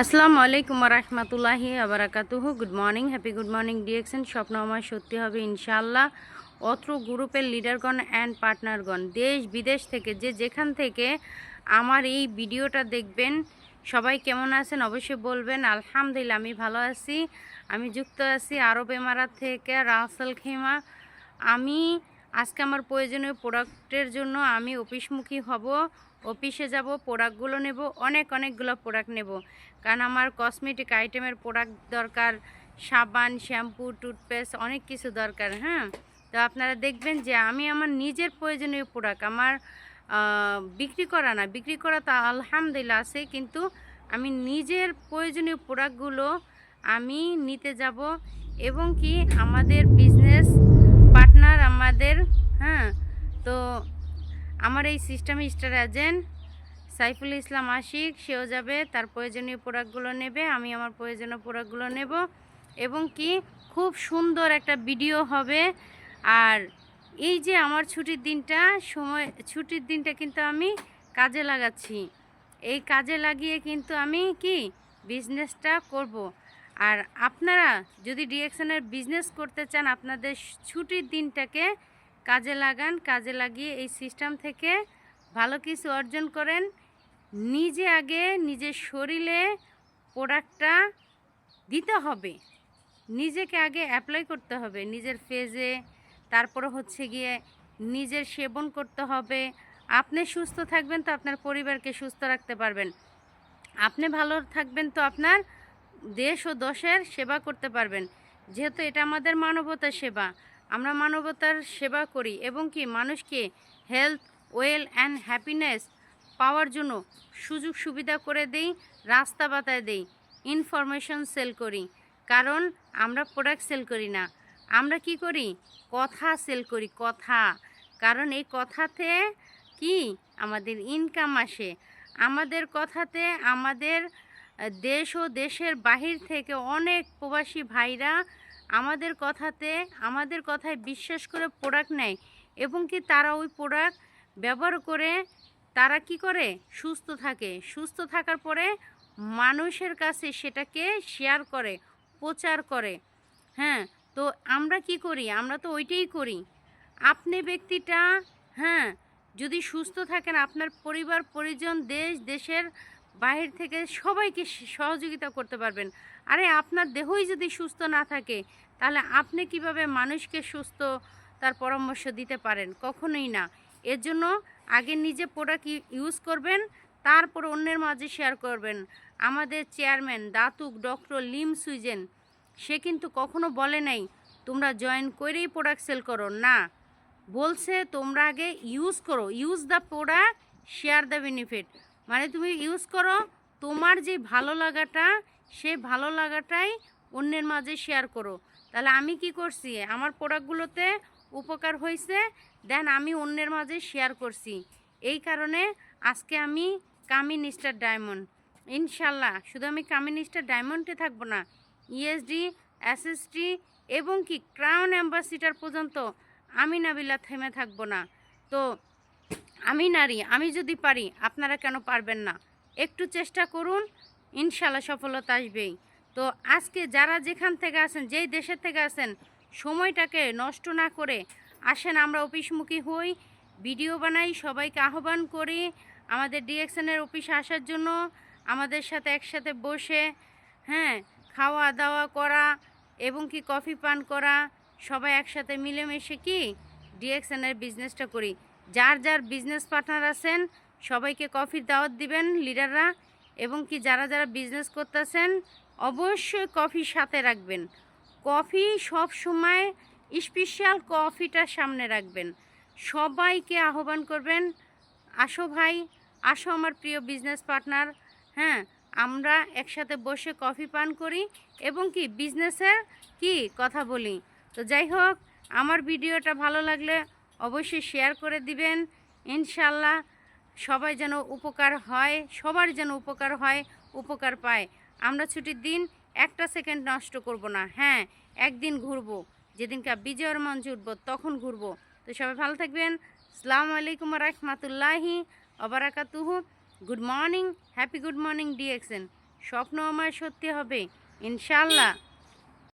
আসসালামু আলাইকুম রহমতুল্লাহি আবরাকাতুহু। Good morning, happy good morning DXN. স্বপ্ন আমার সত্যি হবে ইনশাআল্লাহ। অত্র গ্রুপের লিডারগণ অ্যান্ড পার্টনারগণ দেশ বিদেশ থেকে যে যেখান থেকে আমার এই ভিডিওটা দেখবেন, সবাই কেমন আছেন অবশ্যই বলবেন। আলহামদুলিল্লাহ আমি ভালো আছি। আমি যুক্ত আছি আরব এমারাত থেকে, রাসেল খেমা। আমি আজকে আমার প্রয়োজনীয় প্রোডাক্টের জন্য আমি অফিসমুখী হব, অফিসে যাব, প্রোডাক্টগুলো নেব, অনেকগুলো প্রোডাক্ট নেব, কারণ আমার কসমেটিক আইটেমের প্রোডাক্ট দরকার, সাবান, শ্যাম্পু, টুথপেস্ট, অনেক কিছু দরকার। হ্যাঁ, তো আপনারা দেখবেন যে আমি আমার নিজের প্রয়োজনীয় প্রোডাক্ট আমার বিক্রি করা না, বিক্রি করা তো আলহামদুলিল্লাহ আছে, কিন্তু আমি নিজের প্রয়োজনীয় প্রোডাক্টগুলো আমি নিতে যাব, এবং কি আমাদের বিজনেস পার্টনার আমাদের, হ্যাঁ, তো আমার এই system star agent Saiful Islam Ashiq, সেও যাবে, তার প্রয়োজনীয় প্রোডাক্টগুলো নেবে, আমি আমার প্রয়োজনীয় প্রোডাক্টগুলো নেব, এবং কি খুব সুন্দর একটা ভিডিও হবে। আর এই যে আমার ছুটির দিনটা কিন্তু আমি কাজে লাগাচ্ছি, এই কাজে লাগিয়ে কিন্তু আমি কি বিজনেসটা করব। আর আপনারা যদি ডিএক্সএনের বিজনেস করতে চান, আপনাদের ছুটির দিনটাকে কাজে লাগান, কাজে লাগিয়ে এই সিস্টেম থেকে ভালো কিছু অর্জন করেন। নিজে আগে নিজের শরীরে প্রোডাক্টটা দিতে হবে, নিজেকে আগে অ্যাপ্লাই করতে হবে নিজের ফেজে, তারপরে হচ্ছে গিয়ে নিজের সেবন করতে হবে। আপনি সুস্থ থাকবেন তো আপনার পরিবারকে সুস্থ রাখতে পারবেন, আপনি ভালো থাকবেন তো আপনার দেশ ও দশের সেবা করতে পারবেন। যেহেতু এটা আমাদের মানবতার সেবা, আমরা মানবতার সেবা করি, এবং কি মানুষকে হেলথ, ওয়েল অ্যান্ড হ্যাপিনেস পাওয়ার জন্য সুযোগ সুবিধা করে দেই, রাস্তা বাতায় দেই, ইনফরমেশন সেল করি। কারণ আমরা প্রোডাক্ট সেল করি না, আমরা কি করি, কথা সেল করি, কথা। কারণ এই কথাতে কি আমাদের ইনকাম আসে, আমাদের কথাতে আমাদের দেশ ও দেশের বাহির থেকে অনেক প্রবাসী ভাইরা আমাদের কথায় বিশ্বাস করে প্রোডাক্ট নেয়, এবং কি তারা ওই প্রোডাক্ট ব্যবহার করে তারা কি করে, সুস্থ থাকে। সুস্থ থাকার পরে মানুষের কাছে সেটাকে শেয়ার করে, প্রচার করে। হ্যাঁ, তো আমরা কি করি, আমরা তো ওইটাই করি। আপনি ব্যক্তিটা, হ্যাঁ, যদি সুস্থ থাকেন, আপনার পরিবার পরিজন দেশের বাহির থেকে সবাইকে সহযোগিতা করতে পারবেন। আরে আপনার দেহই যদি সুস্থ না থাকে, তাহলে আপনি কিভাবে মানুষকে সুস্থ তার পরামর্শ দিতে পারেন? কখনোই না। এর জন্য আগে নিজে প্রোডাক্ট ইউজ করবেন, তারপর অন্যের মাঝে শেয়ার করবেন। আমাদের চেয়ারম্যান দাতুক ডক্টর লিম সুইজেন, সে কিন্তু কখনো বলে নাই তোমরা জয়েন করেই প্রোডাক্ট সেল করো, না, বলছে তোমরা আগে ইউজ করো, use the product, share the benefit. মানে তুমি ইউজ করো, তোমার যে ভালো লাগাটা, সেই ভালো লাগাটাই অন্যের মাঝে শেয়ার করো। তাহলে আমি কি করছি, আমার প্রোডাক্টগুলোতে উপকার হয়েছে, দেন আমি অন্যের মাঝে শেয়ার করছি। এই কারণে আজকে আমি কামিন স্টার ডায়মন্ড, ইনশাল্লাহ শুধু আমি কামিন স্টার ডায়মন্ডে থাকবো না, ইএসডি, এসএসটি, এবং কি ক্রাউন অ্যাম্বাসিডার পর্যন্ত আমি নাবিলা থেমে থাকবো না। তো আমি নারী, আমি যদি পারি, আপনারা কেন পারবেন না? একটু চেষ্টা করুন, ইনশাল্লাহ সফলতা আসবেই। তো আজকে যারা যেখান থেকে আসেন, যেই দেশের থেকে আসেন, সময়টাকে নষ্ট না করে আসেন, আমরা অফিসমুখী হই, ভিডিও বানাই, সবাইকে আহ্বান করি আমাদের ডিএক্সএনের অফিসে আসার জন্য, আমাদের সাথে একসাথে বসে, হ্যাঁ, খাওয়া দাওয়া করা, এবং কি কফি পান করা, সবাই একসাথে মিলেমিশে কি ডিএক্সএনের বিজনেসটা করি। যার যার বিজনেস পার্টনার আছেন সবাইকে কফির দাওয়াত দিবেন লিডাররা, এবং কি যারা যারা বিজনেস করতেছেন অবশ্যই কফি সাথে রাখবেন। কফি সব সময় স্পেশাল কফিটা সামনে রাখবেন, সবাইকে আহ্বান করবেন, আসো ভাই, আসো আমার প্রিয় বিজনেস পার্টনার, হ্যাঁ, আমরা একসাথে বসে কফি পান করি, এবং কি বিজনেসের কি কথা বলি। তো যাই হোক, আমার ভিডিওটা ভালো লাগলে অবশ্যই শেয়ার করে দিবেন, ইনশাল্লাহ সবাই যেন উপকার হয়, সবার যেন উপকার হয়, উপকার পায়। আমরা ছুটির দিন একটা সেকেন্ড নষ্ট করব না। হ্যাঁ, একদিন ঘুরবো, যেদিনকে বিজয়ের মঞ্চে উঠবো তখন ঘুরবো। তো সবাই ভালো থাকবেন। আসসালামু আলাইকুম রহমতুল্লাহি ওয়া বারাকাতুহু। Good morning, happy good morning DXN. স্বপ্ন আমার সত্যি হবে ইনশাআল্লাহ।